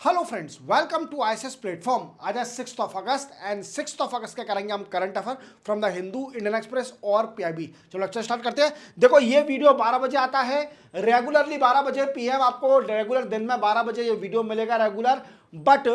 Hello friends, welcome to ISS platform. आज है 6 अगस्त and 6 अगस्त के करेंगे हम current affair from the Hindu, Indian express और पीआईबी। चलो लेक्चर स्टार्ट करते हैं। देखो ये वीडियो 12 बजे आता है, रेगुलरली 12 बजे पीएम आपको रेगुलर दिन में 12 बजे ये वीडियो मिलेगा रेगुलर। बट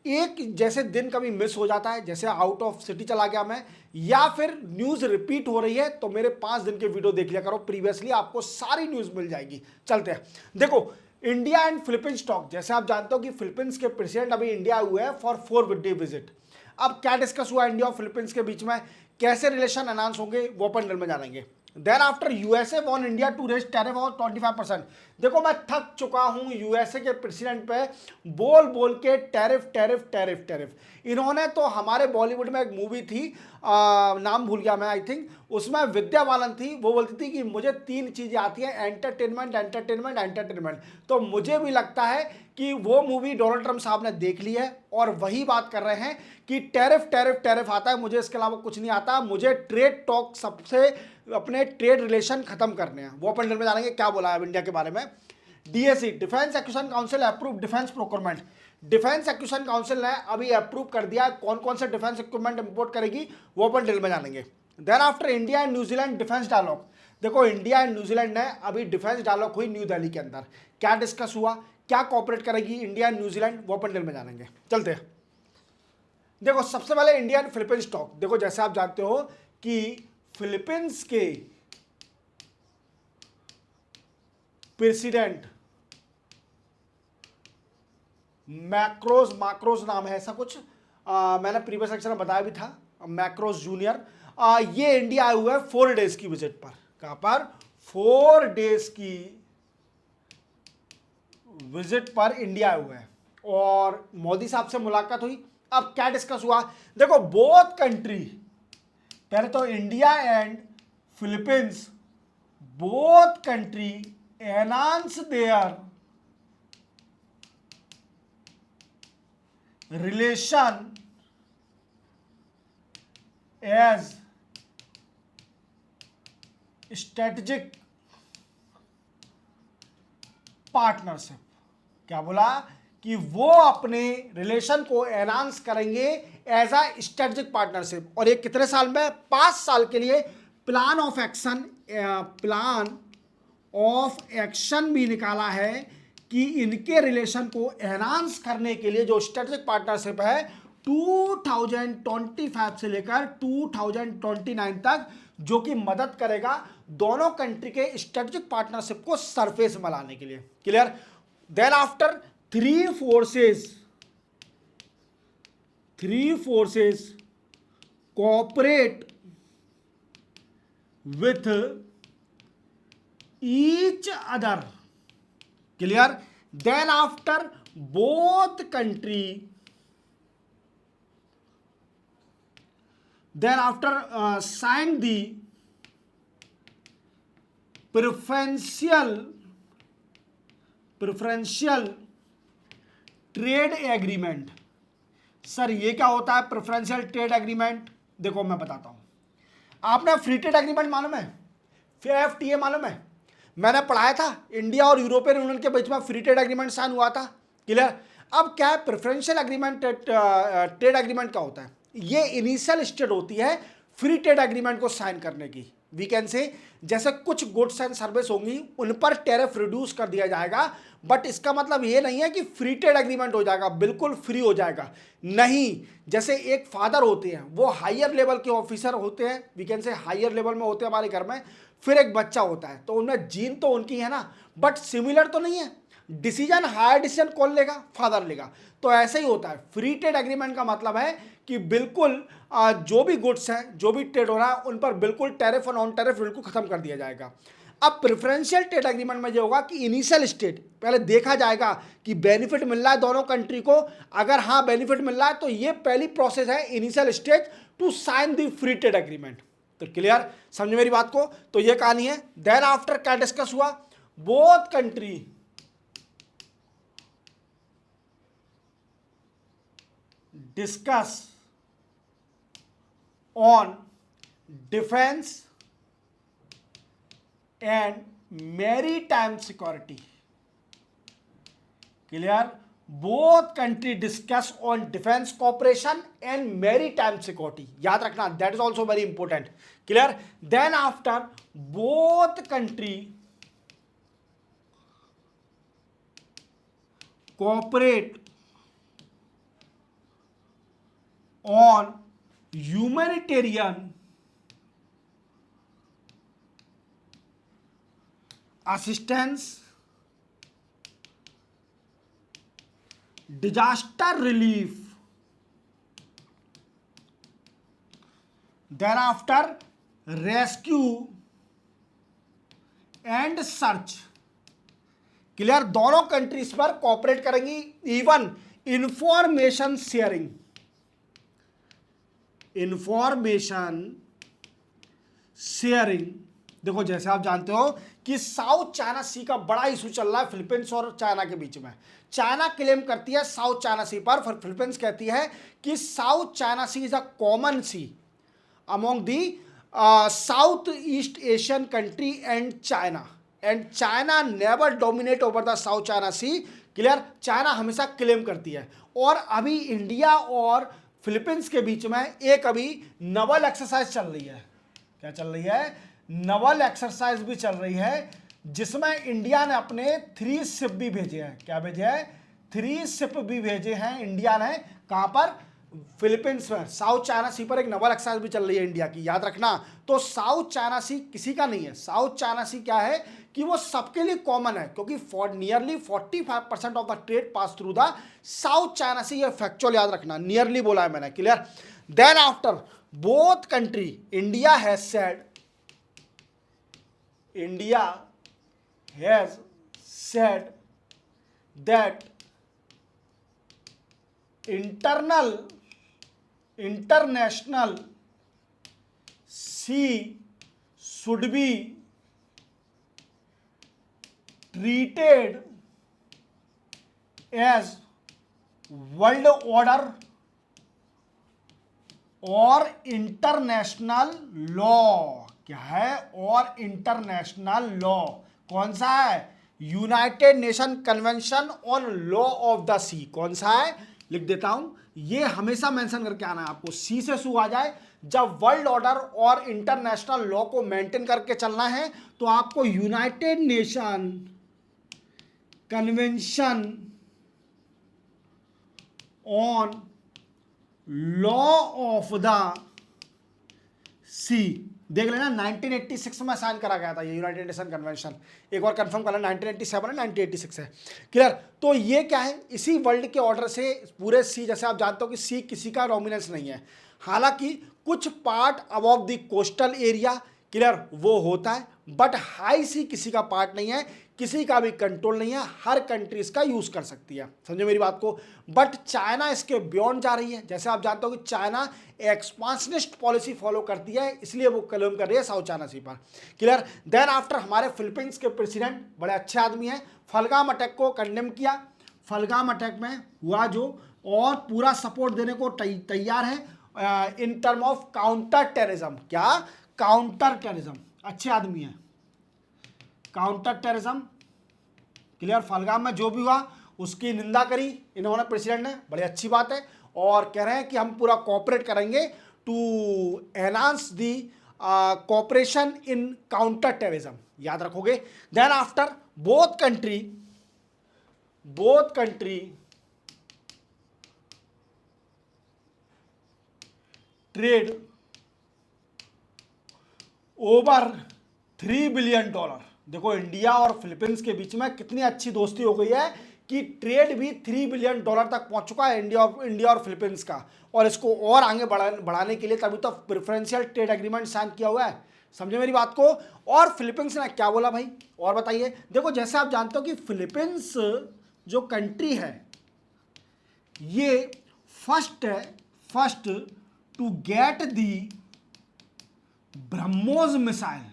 एक जैसे दिन कभी मिस हो जाता है, जैसे आउट ऑफ सिटी चला गया मैं, या फिर न्यूज रिपीट हो रही है, तो मेरे 5 दिन के वीडियो देख लिया करो प्रीवियसली, आपको सारी न्यूज मिल जाएगी। चलते हैं। देखो इंडिया एंड फिलीपींस टॉक, जैसे आप जानते हो कि फिलीपींस के प्रेसिडेंट अभी इंडिया हुए हैं फॉर 4 डे विजिट। अब क्या डिस्कस हुआ इंडिया और फिलीपींस के बीच में, कैसे रिलेशन एनहांस होंगे, वो अपन डिटेल में जानेंगे। Then after USA warn India to raise tariff on 25%। देखो मैं थक चुका हूं यूएसए के प्रेसिडेंट पे बोल बोल के टैरिफ टैरिफ टैरिफ टैरिफ। इन्होंने तो हमारे बॉलीवुड में एक मूवी थी, नाम भूल गया मैं, आई थिंक उसमें विद्या बालन थी, वो बोलती थी कि मुझे 3 चीजें आती हैं, एंटरटेनमेंट एंटरटेनमेंट एंटरटेनमेंट। तो मुझे भी लगता है कि वो मूवी डोनाल्ड ट्रंप साहब ने देख ली है और वही बात कर रहे हैं कि टैरिफ टैरिफ टैरिफ आता है, मुझे इसके अलावा कुछ नहीं आता, मुझे ट्रेड टॉक सबसे अपने ट्रेड रिलेशन खत्म करने हैं। वो अपन डिटेल में जानेंगे क्या बोला है इंडिया के बारे में। DAC defence acquisition council approve defence procurement. Defence acquisition council ने अभी अप्रूव कर दिया कौन कौन से डिफेंस इक्विपमेंट इंपोर्ट करेगी, वो अपन डिटेल में जानेंगे। Then after India and New Zealand defence dialogue. देखो इंडिया एंड न्यूजीलैंड ने अभी डिफेंस डायलॉग हुई न्यू दिल्ली के अंदर, क्या डिस्कस हुआ, क्या कॉपरेट करेगी इंडिया एंड न्यूजीलैंड, वो अपन डिटेल में जानेंगे। चलते हैं। देखो सबसे पहले इंडिया एंड फिलीपींस टॉक। देखो जैसे आप जानते हो कि फिलीपींस के प्रेसिडेंट मैक्रोज माक्रोज नाम है ऐसा कुछ, मैंने प्रीवियस लेक्चर में बताया भी था, मैक्रोज जूनियर, ये इंडिया आए हुए हैं 4 डेज की विजिट पर। कहां पर? 4 डेज की विजिट पर इंडिया आए हुए हैं और मोदी साहब से मुलाकात हुई। अब क्या डिस्कस हुआ, देखो बोथ कंट्री, पहले तो India and Philippines both country enhance their relation as strategic partnership. क्या बोला कि वो अपने रिलेशन को एनहांस करेंगे एज अ स्ट्रेटेजिक पार्टनरशिप। और ये कितने साल में? 5 साल के लिए प्लान ऑफ एक्शन भी निकाला है कि इनके रिलेशन को एनहांस करने के लिए जो स्ट्रेटेजिक पार्टनरशिप है 2025 से लेकर 2029 तक, जो कि मदद करेगा दोनों कंट्री के स्ट्रेटेजिक पार्टनरशिप को सरफेस में लाने के लिए। Clear? Then after three forces cooperate with each other. Clear? Then after both country, then after sign the preferential trade agreement. Sir ये क्या होता है प्रेफरेंशियल ट्रेड एग्रीमेंट? देखो मैं बताता हूं, आपने फ्री ट्रेड एग्रीमेंट मालूम है, फिर एफटीए मालूम है, मैंने पढ़ाया था इंडिया और यूरोपियन यूनियन के बीच में फ्री ट्रेड एग्रीमेंट साइन हुआ था। क्लियर? अब क्या है प्रेफरेंशियल एग्रीमेंट, ट्रेड एग्रीमेंट क्या होता है? ये इनिशियल स्टेज होती है फ्री ट्रेड एग्रीमेंट को साइन करने की। वी कैन से जैसे कुछ गुड्स एंड सर्विस होंगी उन पर टैरिफ रिड्यूस कर दिया जाएगा, बट इसका मतलब ये नहीं है कि फ्री ट्रेड एग्रीमेंट हो जाएगा, बिल्कुल फ्री हो जाएगा नहीं। जैसे एक फादर होते हैं, वो हायर लेवल के ऑफिसर होते हैं, we can say higher level में होते हैं हमारे घर में, फिर एक बच्चा होता है, तो उनमें जीन तो उनकी है ना, बट सिमिलर तो नहीं है। डिसीजन, हायर डिसीजन कौन लेगा? फादर लेगा। तो ऐसे ही होता है फ्री ट्रेड एग्रीमेंट का मतलब है कि बिल्कुल जो भी गुड्स हैं, जो भी ट्रेड हो रहा है, उन पर बिल्कुल टैरिफ और नॉन टैरिफ बिल्कुल खत्म कर दिया जाएगा। अब प्रेफरेंशियल ट्रेड एग्रीमेंट में ये होगा कि इनिशियल स्टेज पहले देखा जाएगा कि बेनिफिट मिल रहा है दोनों कंट्री को, अगर हाँ बेनिफिट मिल रहा है तो ये पहली प्रोसेस है initial stage to sign the free trade agreement. तो क्लियर? समझे मेरी बात को? तो ये कहानी है। देन आफ्टर क्या डिस्कस हुआ, both country discuss on defence and maritime security. Clear? Both country discuss on defence cooperation and maritime security, याद रखना, that is also very important, clear. Then after both country cooperate on humanitarian assistance, disaster relief, thereafter rescue and search, clear. दोनों countries पर cooperate करेंगी, even information sharing, देखो जैसे आप जानते हो कि साउथ चाइना सी का बड़ा इशू चल रहा है फिलीपींस और चाइना के बीच में। चाइना क्लेम करती है साउथ चाइना सी पर, फिलीपींस कहती है कि South China Sea is a common sea among the South East Asian country and China, and China never dominate over the South China Sea, clear. China हमेशा claim करती है। और अभी इंडिया और फिलीपींस के बीच में एक अभी नवल एक्सरसाइज चल रही है। क्या चल रही है? नवल एक्सरसाइज भी चल रही है, जिसमें इंडिया ने अपने 3 शिप भी भेजे हैं। क्या भेजे हैं? 3 शिप भी भेजे हैं इंडिया ने। कहां पर? फिलीपींस में। साउथ चाइना सी पर एक नवल एक्सरसाइज भी चल रही है इंडिया की, याद रखना। तो साउथ चाइना सी किसी का नहीं है। साउथ चाइना सी क्या है कि वो सबके लिए कॉमन है, क्योंकि nearly 45% of the trade pass through the South China Sea. ये फैक्चुअल याद रखना, नियरली बोला है मैंने, clear. Then after both country, India has said that international sea should be treated as world order और इंटरनेशनल लॉ। क्या है? और इंटरनेशनल लॉ कौन सा है? United Nation Convention on Law of the Sea. कौन सा है? लिख देता हूं, ये हमेशा मेंशन करके आना है आपको। सी से शू आ जाए, जब वर्ल्ड ऑर्डर और इंटरनेशनल लॉ को मेंटेन करके चलना है तो आपको United Nation Convention on Law of the Sea, देख लेना 1986 में साइन करा गया था ये यूनाइटेड नेशन कन्वेंशन। एक बार कंफर्म कर लेना, 1987 है 1986 है, क्लियर। तो ये क्या है? इसी वर्ल्ड के ऑर्डर से पूरे सी, जैसे आप जानते हो कि सी किसी का डोमिनेंस नहीं है, हालांकि कुछ part above the coastal area, clear, वो होता है, बट हाई सी किसी का पार्ट नहीं है, किसी का भी कंट्रोल नहीं है, हर कंट्री इसका यूज कर सकती है। समझे मेरी बात को? बट चाइना इसके बियॉन्ड जा रही है। जैसे आप जानते हो कि चाइना एक्सपांशनिस्ट पॉलिसी फॉलो करती है, इसलिए वो क्लेम कर रही है साउथ चाइना सी पर, क्लियर। देन आफ्टर हमारे फिलीपींस के प्रेसिडेंट बड़े अच्छे आदमी हैं, फलगाम अटैक को कंडेम किया, फलगाम अटैक में हुआ जो, और पूरा सपोर्ट देने को तैयार है in term of counter terrorism. क्या? Counter terrorism. अच्छे आदमी हैं, काउंटर टेररिज्म, क्लियर। फलगाम में जो भी हुआ उसकी निंदा करी इन्होंने, प्रेसिडेंट ने, बड़ी अच्छी बात है, और कह रहे हैं कि हम पूरा कोऑपरेट करेंगे to enhance the cooperation in counter terrorism, याद रखोगे। Then after both country trade over $3 billion. देखो इंडिया और फिलीपींस के बीच में कितनी अच्छी दोस्ती हो गई है कि ट्रेड भी $3 बिलियन तक पहुंच चुका है इंडिया और फिलीपींस का, और इसको और आगे बढ़ाने के लिए तभी तो प्रेफरेंशियल ट्रेड एग्रीमेंट साइन किया हुआ है। समझे मेरी बात को? और फिलीपींस ने क्या बोला भाई, और बताइए। देखो जैसे आप जानते हो कि फिलीपींस जो कंट्री है ये first to get the BrahMos missile.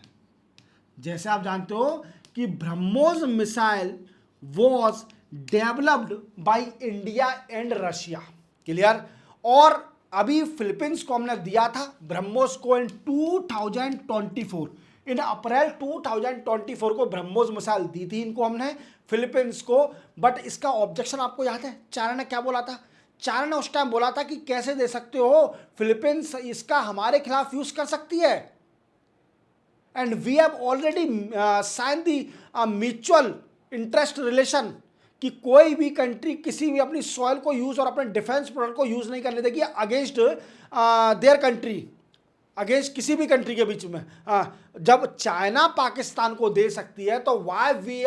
जैसे आप जानते हो कि BrahMos missile was developed by India and Russia, clear. और अभी फिलीपींस को हमने दिया था ब्रह्मोस को इन 2024, इन अप्रैल 2024 को ब्रह्मोस मिसाइल दी थी इनको हमने, फिलीपींस को। बट इसका ऑब्जेक्शन आपको याद है चाइना ने क्या बोला था? चाइना ने उस टाइम बोला था कि कैसे दे सकते हो, फिलीपींस इसका हमारे खिलाफ यूज कर सकती है। And we have already sign the mutual interest relation कि कोई भी कंट्री किसी भी अपनी सॉइल को यूज और अपने डिफेंस प्रोडक्ट को यूज नहीं करने देगी अगेंस्ट देयर कंट्री, अगेंस्ट किसी भी कंट्री के बीच में। जब चाइना पाकिस्तान को दे सकती है तो why we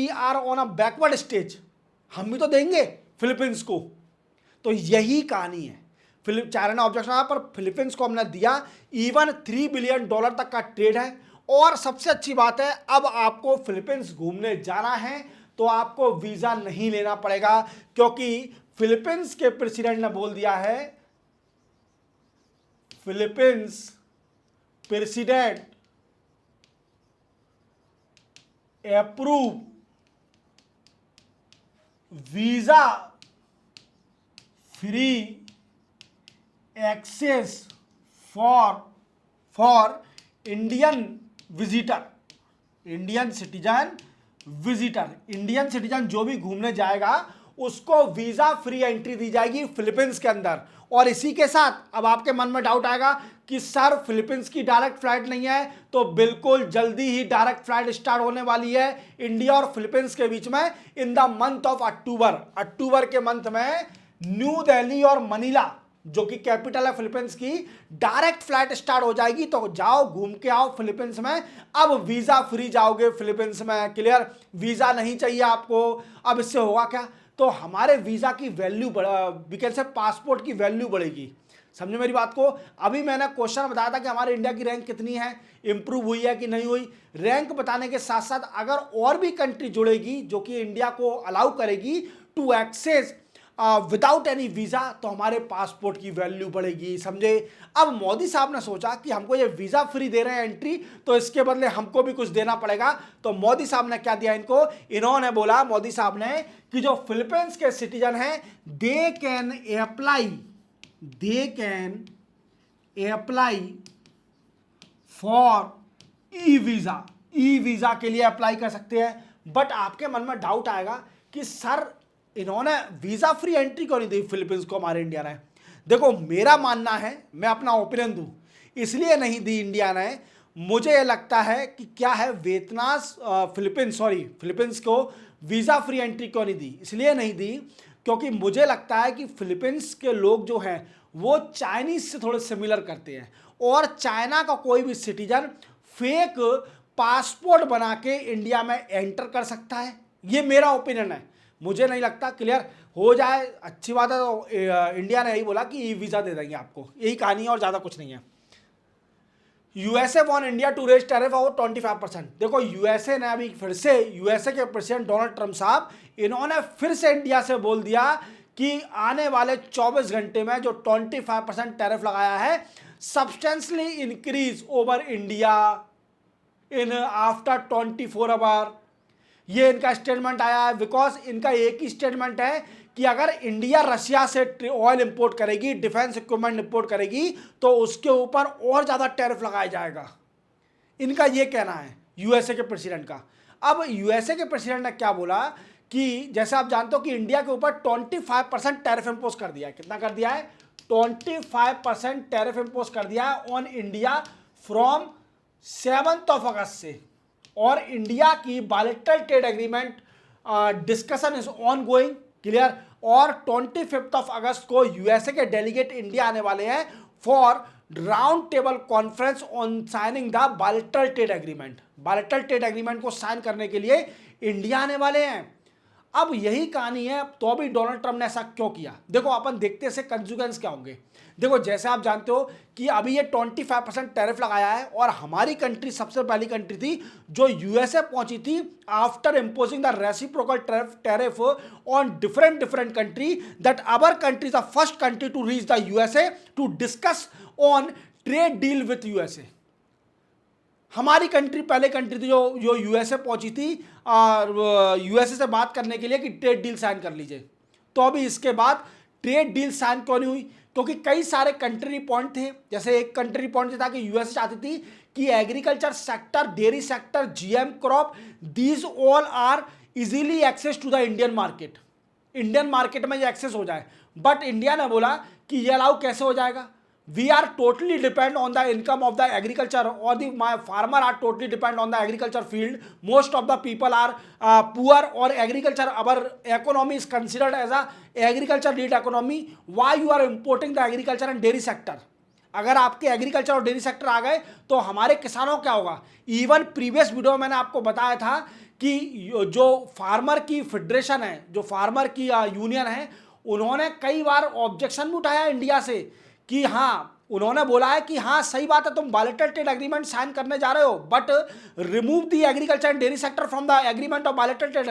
are on a backward stage, हम भी तो देंगे फिलीपींस को। तो यही कहानी है। चाइना ने ऑब्जेक्शन आया पर फिलीपींस को हमने दिया। इवन $3 बिलियन तक का ट्रेड है। और सबसे अच्छी बात है, अब आपको फिलीपींस घूमने जाना है तो आपको वीजा नहीं लेना पड़ेगा, क्योंकि फिलीपींस के प्रेसिडेंट ने बोल दिया है, Philippines president approve visa free access for Indian visitor, Indian citizen जो भी घूमने जाएगा उसको वीजा फ्री एंट्री दी जाएगी फिलीपींस के अंदर। और इसी के साथ अब आपके मन में डाउट आएगा कि सर फिलीपींस की डायरेक्ट फ्लाइट नहीं है, तो बिल्कुल जल्दी ही डायरेक्ट फ्लाइट स्टार्ट होने वाली है इंडिया और फिलीपींस के बीच में in the month of October के मंथ में न्यू दिल्ली और मनीला जो कि कैपिटल है फिलीपींस की, डायरेक्ट फ्लाइट स्टार्ट हो जाएगी। तो जाओ घूम के आओ फिलीपींस में। अब वीजा फ्री जाओगे फिलीपींस में, क्लियर? वीजा नहीं चाहिए आपको। अब इससे होगा क्या? तो हमारे वीजा की वैल्यू बढ़ा, से पासपोर्ट की वैल्यू बढ़ेगी। समझो मेरी बात को। अभी मैंने क्वेश्चन बताया था कि हमारे इंडिया की रैंक कितनी है, इंप्रूव हुई है कि नहीं हुई। रैंक बताने के साथ साथ अगर और भी कंट्री जुड़ेगी जो कि इंडिया को अलाउ करेगी to access without any visa, तो हमारे पासपोर्ट की वैल्यू बढ़ेगी। समझे? अब मोदी साहब ने सोचा कि हमको ये वीजा फ्री दे रहे हैं एंट्री, तो इसके बदले हमको भी कुछ देना पड़ेगा। तो मोदी साहब ने क्या दिया इनको? इन्होंने बोला, मोदी साहब ने, कि जो फिलीपींस के सिटीजन हैं they can apply for e visa के लिए अप्लाई कर सकते हैं। बट आपके मन में डाउट आएगा कि सर इन्होंने वीजा फ्री एंट्री क्यों नहीं दी फिलीपींस को हमारे इंडिया ने? देखो मेरा मानना है, मैं अपना ओपिनियन दूं, इसलिए नहीं दी इंडिया ने। मुझे यह लगता है कि क्या है, फिलीपींस को वीजा फ्री एंट्री क्यों नहीं दी? इसलिए नहीं दी क्योंकि मुझे लगता है कि फिलीपींस के लोग जो हैं वो चाइनीज से थोड़े सिमिलर करते हैं, और चाइना का कोई भी सिटीजन फेक पासपोर्ट बना के इंडिया में एंटर कर सकता है। ये मेरा ओपिनियन है, मुझे नहीं लगता। क्लियर हो जाए अच्छी बात है। तो इंडिया ने यही बोला कि ई वीजा दे देंगे आपको, यही कहानी है और ज्यादा कुछ नहीं है। USA warn India to raise tariff और 25%। देखो यूएसए ने अभी फिर से, यूएसए के प्रेसिडेंट डोनाल्ड ट्रंप साहब, इन्होंने फिर से इंडिया से बोल दिया कि आने वाले 24 घंटे में जो 25% टैरिफ लगाया है substantially increase over India in after 24 hour. ये इनका स्टेटमेंट आया है, बिकॉज इनका एक ही स्टेटमेंट है कि अगर इंडिया रशिया से ऑयल इंपोर्ट करेगी, डिफेंस इक्विपमेंट इंपोर्ट करेगी, तो उसके ऊपर और ज्यादा टैरिफ लगाया जाएगा। इनका ये कहना है यूएसए के प्रेसिडेंट का। अब यूएसए के प्रेसिडेंट ने क्या बोला कि जैसे आप जानते हो कि इंडिया के ऊपर 25% टैरिफ इंपोज कर दिया है। कितना कर दिया है? 25% टैरिफ इंपोज कर दिया है ऑन इंडिया फ्रॉम 7 अगस्त से। और इंडिया की bilateral trade agreement discussion is on going, clear. और 25 अगस्त को यूएसए के डेलीगेट इंडिया आने वाले हैं for round table conference on signing the bilateral trade agreement. Bilateral trade agreement को साइन करने के लिए इंडिया आने वाले हैं। अब यही कहानी है, तो अभी डोनाल्ड ट्रंप ने ऐसा क्यों किया? देखो अपन देखते हैं इससे कंसिक्वेंस क्या होंगे। देखो जैसे आप जानते हो कि अभी ये 25% टैरिफ लगाया है, और हमारी कंट्री सबसे पहली कंट्री थी जो यूएसए पहुंची थी after imposing the reciprocal tariff on different country, that our country the first country to reach the USA to discuss on trade deal with USA. हमारी कंट्री पहले कंट्री थी जो यूएसए पहुंची थी यूएसए से बात करने के लिए कि ट्रेड डील साइन कर लीजिए। तो अभी इसके बाद ट्रेड डील साइन क्यों नहीं हुई? क्योंकि कई सारे कंट्री पॉइंट थे। जैसे एक कंट्री पॉइंट था कि यूएसए चाहती थी कि agriculture sector, dairy sector, GM crop, these all are easily access to the Indian market. Indian market में ये एक्सेस हो जाए, बट इंडिया ने बोला कि ये अलाउ कैसे हो जाएगा? We are totally depend on the income of the agriculture, और the farmer are totally depend on the agriculture field, most of the people are poor, और agriculture our economy is considered as a agriculture lead economy. Why you are importing the agriculture and dairy sector? अगर आपके agriculture और dairy sector आ गए तो हमारे किसानों क्या होगा? इवन प्रीवियस वीडियो में मैंने आपको बताया था कि जो फार्मर की फेडरेशन है, जो फार्मर की यूनियन है, उन्होंने कई बार ऑब्जेक्शन भी उठाया इंडिया से कि हाँ, उन्होंने बोला है कि हाँ सही बात है, तुम बायलैटरल ट्रेड एग्रीमेंट साइन करने जा रहे हो, but remove the agriculture and dairy sector from the agreement of bilateral trade.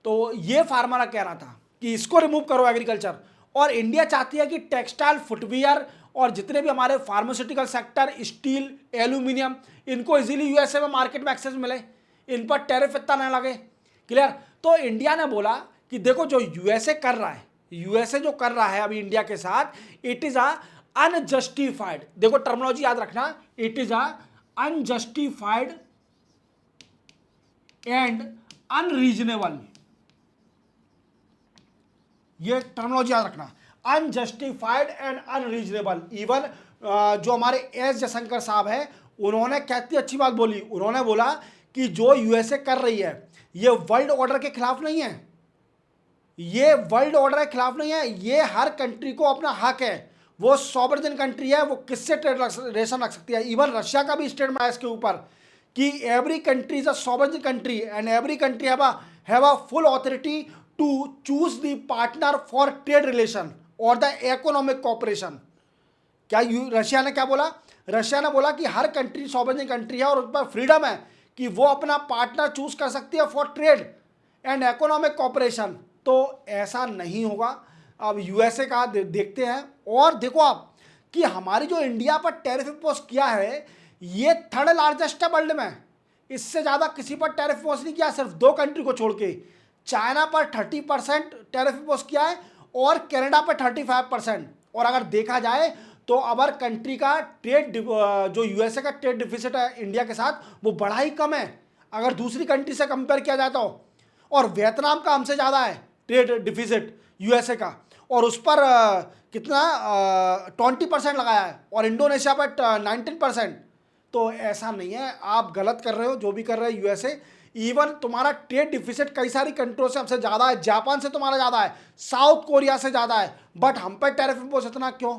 तो ये फार्मर कह रहा था कि इसको रिमूव करो एग्रीकल्चर, और इंडिया चाहती है कि टेक्सटाइल, फुटवियर और जितने भी हमारे फार्मास्यूटिकल सेक्टर, स्टील, एल्यूमिनियम, इनको इजीली यूएसए में मार्केट में एक्सेस मिले, इन पर टैरिफ इतना ना लगे। क्लियर? तो इंडिया ने बोला कि देखो जो यूएसए कर रहा है, यूएसए जो कर रहा है अभी इंडिया के साथ, इट इज अ अनजस्टिफाइड, देखो टर्मिनोलॉजी याद रखना, it is a unjustified and unreasonable, ये टर्मिनोलॉजी याद रखना, अनजस्टिफाइड एंड अनरीजनेबल। इवन जो हमारे एस जयशंकर साहब है, उन्होंने कितनी अच्छी बात बोली, उन्होंने बोला कि जो यूएसए कर रही है ये वर्ल्ड ऑर्डर के खिलाफ नहीं है, ये वर्ल्ड ऑर्डर के खिलाफ नहीं है, ये हर कंट्री को अपना हक है, वो सॉवरेन कंट्री है, वो किससे ट्रेड रिलेशन रख सकती है। इवन रशिया का भी स्टेटमेंट है इसके ऊपर कि every country is a sovereign country and every country have a full authority to choose the partner for trade relation और द इकोनॉमिक कॉपरेशन। क्या रशिया ने क्या बोला? रशिया ने बोला कि हर कंट्री सॉवरेन कंट्री है और उस पर फ्रीडम है कि वो अपना पार्टनर चूज कर सकती है for trade and economic cooperation. तो ऐसा नहीं होगा। अब यूएसए का देखते हैं, और देखो आप कि हमारी जो इंडिया पर टैरिफ इम्पोज किया है, ये थर्ड लार्जेस्ट है वर्ल्ड में, इससे ज़्यादा किसी पर टैरिफ इम्पोज नहीं किया, सिर्फ 2 कंट्री को छोड़ के। चाइना पर 30% टैरिफ इम्पोज किया है और कनाडा पर 35%। और अगर देखा जाए तो अवर कंट्री का ट्रेड, जो यूएसए का ट्रेड डिफिसिट है इंडिया के साथ, वो बड़ा ही कम है अगर दूसरी कंट्री से कंपेयर किया जाए तो। और वियतनाम का हमसे ज़्यादा है ट्रेड डिफिसिट यूएसए का, और उस पर कितना 20% लगाया है, और इंडोनेशिया पर 19%। तो ऐसा नहीं है, आप गलत कर रहे हो जो भी कर रहे हो यूएसए। इवन तुम्हारा ट्रेड डिफिसिट कई सारी कंट्रियों से हमसे ज़्यादा है, जापान से तुम्हारा ज़्यादा है, साउथ कोरिया से ज़्यादा है, बट हम पर टैरिफ इम्पोज इतना क्यों?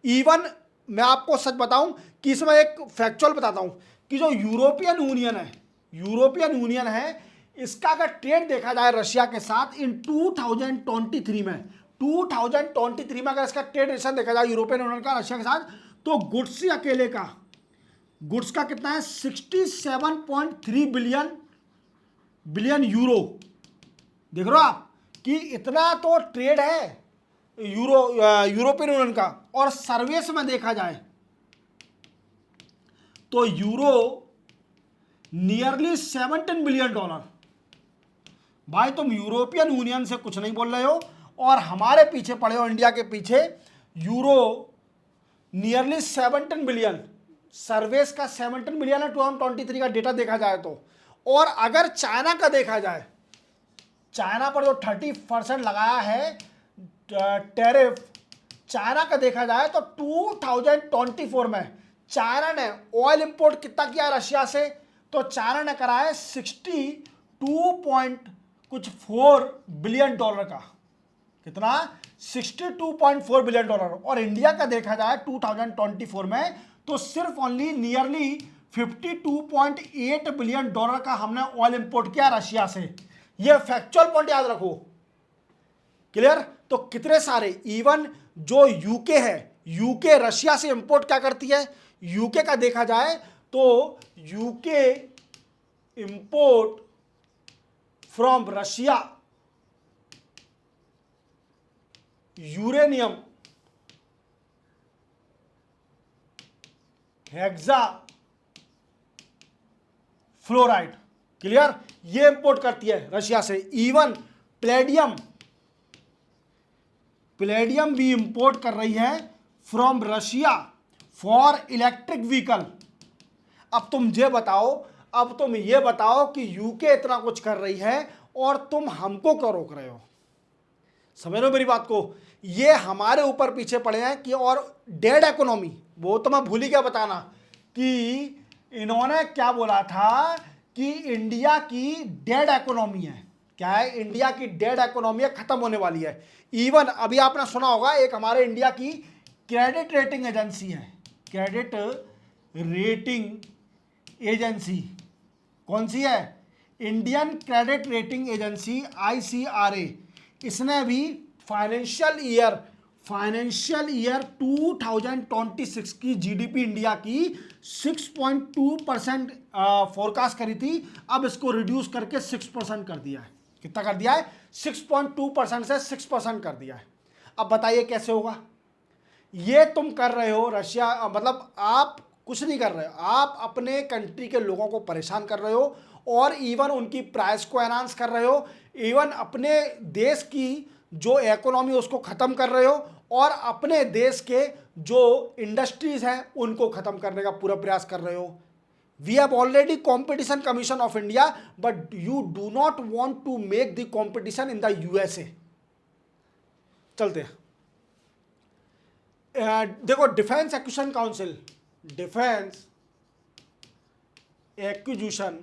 इवन मैं आपको सच बताऊं कि इसमें एक फैक्चुअल बताता हूं कि जो यूरोपियन यूनियन है, इसका अगर ट्रेड देखा जाए रशिया के साथ इन 2023 में, 2023 में अगर इसका ट्रेड रिलेशन देखा जाए यूरोपियन यूनियन का रशिया के साथ, तो गुड्स से अकेले का, गुड्स का कितना है 67.3 बिलियन यूरो। देख रहे हो आप कि इतना तो ट्रेड है यूरोपियन यूनियन का। और सर्विस में देखा जाए तो यूरो नियरली $17 बिलियन। भाई तुम यूरोपियन यूनियन से कुछ नहीं बोल रहे हो और हमारे पीछे पड़े हो, इंडिया के पीछे। यूरो नियरली 17 बिलियन, सर्विस का 17 बिलियन है 2023 का डेटा देखा जाए तो। और अगर चाइना का देखा जाए, चाइना पर जो 30% लगाया है टैरिफ, चाइना का देखा जाए तो 2024 में चाइना ने ऑयल इंपोर्ट कितना किया रशिया से, तो चाइना ने करा है 62.4 बिलियन डॉलर का। कितना? 62.4 बिलियन डॉलर। और इंडिया का देखा जाए 2024 में तो सिर्फ ओनली नियरली 52.8 बिलियन डॉलर का हमने ऑयल इंपोर्ट किया रशिया से। यह फैक्चुअल पॉइंट याद रखो। क्लियर? तो कितने सारे, इवन जो यूके है, यूके रशिया से इंपोर्ट क्या करती है, यूके का देखा जाए तो UK import from Russia uranium, hexa fluoride. Clear? ये इंपोर्ट करती है रशिया से। इवन प्लेडियम भी इंपोर्ट कर रही है from Russia for electric vehicle. अब तुम ये बताओ कि यूके इतना कुछ कर रही है और तुम हमको क्यों रोक रहे हो? समझ रहे हो मेरी बात को? ये हमारे ऊपर पीछे पड़े हैं कि, और डेड इकोनॉमी, वो तो मैं भूल ही गया बताना कि इन्होंने क्या बोला था कि इंडिया की डेड इकोनॉमी है। क्या है? इंडिया की डेड इकोनॉमी है, खत्म होने वाली है। इवन अभी आपने सुना होगा एक हमारे इंडिया की क्रेडिट रेटिंग एजेंसी है, क्रेडिट रेटिंग एजेंसी, कौन सी है? Indian credit rating agency ICRA। इसने भी फाइनेंशियल ईयर 2026 की जीडीपी इंडिया की 6.2% फोरकास्ट करी थी। अब इसको रिड्यूस करके 6% कर दिया है। कितना कर दिया है? 6.2% से 6% कर दिया है। अब बताइए कैसे होगा? ये तुम कर रहे हो रशिया, मतलब आप कुछ नहीं कर रहे हो, आप अपने कंट्री के लोगों को परेशान कर रहे हो और इवन उनकी प्राइस को एनहांस कर रहे हो, इवन अपने देश की जो इकोनॉमी उसको ख़त्म कर रहे हो और अपने देश के जो इंडस्ट्रीज हैं उनको ख़त्म करने का पूरा प्रयास कर रहे हो। We have already competition commission of India, but you do not want to make the competition in the USA। चलते हैं। देखो, defence acquisition council, defence acquisition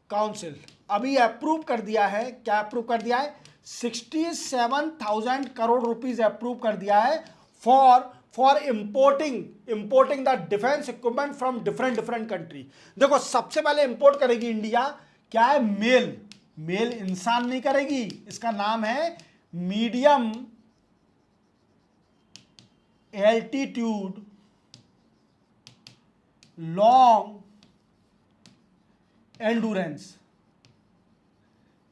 council अभी अप्रूव कर दिया है। क्या अप्रूव कर दिया है? 67,000 करोड़ रुपीज अप्रूव कर दिया है for importing the defence equipment from different country. देखो, सबसे पहले इंपोर्ट करेगी इंडिया, क्या है? मेल इंसान नहीं करेगी, इसका नाम है medium altitude long endurance.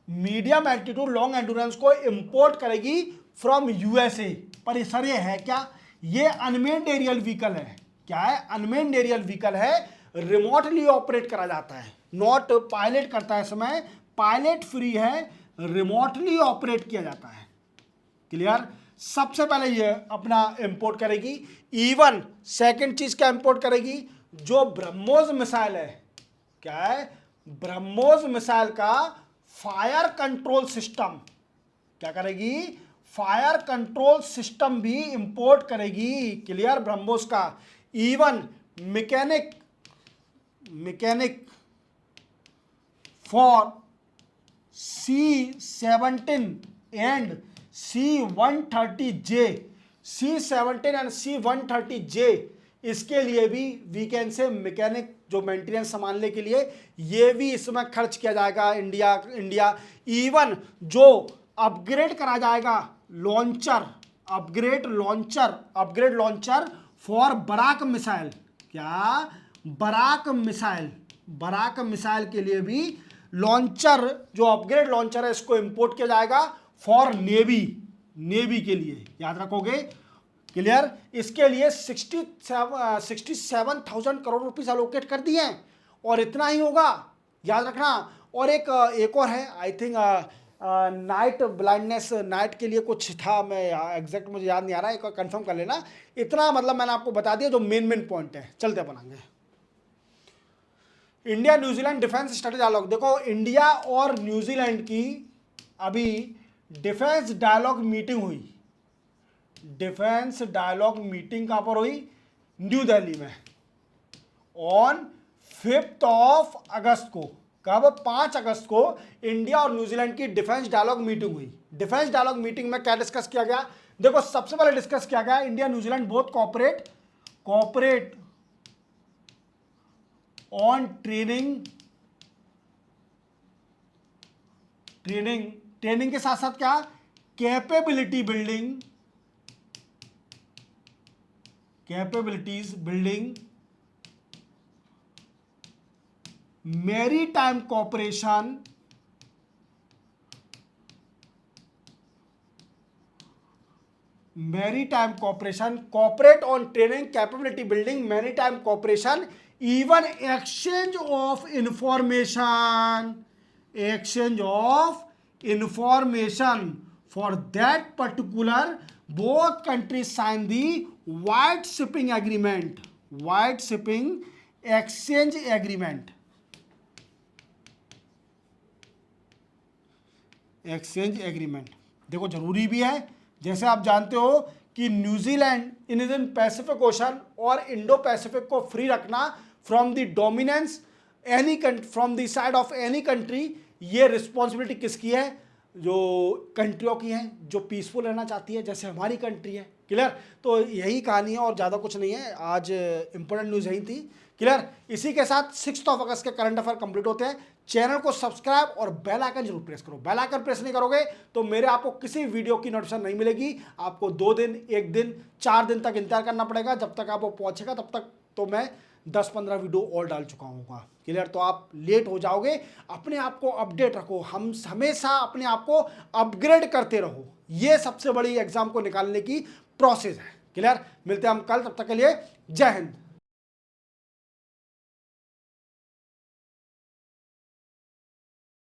Medium altitude long endurance को इंपोर्ट करेगी फ्रॉम USA। पर सर ये है क्या? ये अनमेन्ड एरियल व्हीकल है। क्या है? अनमेन्ड एरियल व्हीकल है, रिमोटली ऑपरेट करा जाता है, नॉट पायलट करता है, समय पायलट फ्री है, रिमोटली ऑपरेट किया जाता है। क्लियर? सबसे पहले ये अपना इंपोर्ट करेगी। इवन सेकंड चीज क्या इंपोर्ट करेगी? जो ब्रह्मोस मिसाइल है, क्या है? ब्रह्मोस मिसाइल का फायर कंट्रोल सिस्टम, क्या करेगी? फायर कंट्रोल सिस्टम भी इंपोर्ट करेगी। क्लियर? ब्रह्मोस का। Even mechanic for C-17 and C-130J, C-17 and C-130J, इसके लिए भी वी कैन से मैकेनिक जो मेंटेनेंस संभालने के लिए ये भी इसमें खर्च किया जाएगा इंडिया। इवन जो अपग्रेड करा जाएगा launcher, upgrade launcher for Barak missile. क्या? बराक मिसाइल के लिए भी लॉन्चर, जो अपग्रेड लॉन्चर है, इसको इंपोर्ट किया जाएगा फॉर नेवी के लिए। याद रखोगे? क्लियर? इसके लिए 67,000 करोड़ रुपीस एलोकेट कर दिए हैं और इतना ही होगा, याद रखना। और एक और है, I think night blindness, night के लिए कुछ था, मैं एग्जैक्ट मुझे याद नहीं आ रहा है, एक कंफर्म कर लेना। इतना मतलब मैंने आपको बता दिया जो मेन पॉइंट है। चलते बनाएंगे India New Zealand defence strategy dialogue. देखो, इंडिया और न्यूजीलैंड की अभी डिफेंस डायलॉग मीटिंग हुई। डिफेंस डायलॉग मीटिंग कहां पर हुई? न्यू दिल्ली में ऑन 5 अगस्त को। कब? 5 अगस्त को इंडिया और न्यूजीलैंड की डिफेंस डायलॉग मीटिंग हुई। डिफेंस डायलॉग मीटिंग में क्या डिस्कस किया गया? देखो, सबसे पहले डिस्कस किया गया India New Zealand both cooperate on training के साथ साथ क्या? Capabilities building, maritime cooperation, cooperate on training, capability building, maritime cooperation, even exchange of information for that particular. Both countries sign the white shipping agreement. Wide shipping exchange agreement, exchange agreement देखो जरूरी भी है। जैसे आप जानते हो कि New Zealand Indian Pacific Ocean और इंडो पैसिफिक को फ्री रखना from the dominance any from the side of any country, ये रिस्पॉन्सिबिलिटी किसकी है? जो कंट्रियों की है जो पीसफुल रहना चाहती है, जैसे हमारी कंट्री है। क्लियर? तो यही कहानी है और ज़्यादा कुछ नहीं है। आज इंपॉर्टेंट न्यूज़ यही थी। क्लियर? इसी के साथ 6 अगस्त के करंट अफेयर कंप्लीट होते हैं। चैनल को सब्सक्राइब और बेल आइकन जरूर प्रेस करो। बेल आइकन प्रेस नहीं करोगे तो मेरे आपको किसी वीडियो की नोटिफिकेशन नहीं मिलेगी। आपको 2 दिन, 1 दिन, 4 दिन तक इंतजार करना पड़ेगा। जब तक आप वो पहुंचेगा तब तक तो मैं 10-15 वीडियो और डाल चुका हूँगा। क्लियर? तो आप लेट हो जाओगे। अपने आप को अपडेट रखो, हम हमेशा अपने आप को अपग्रेड करते रहो। ये सबसे बड़ी एग्जाम को निकालने की प्रोसेस है। क्लियर? मिलते हैं हम कल, तब तक के लिए जय हिंद।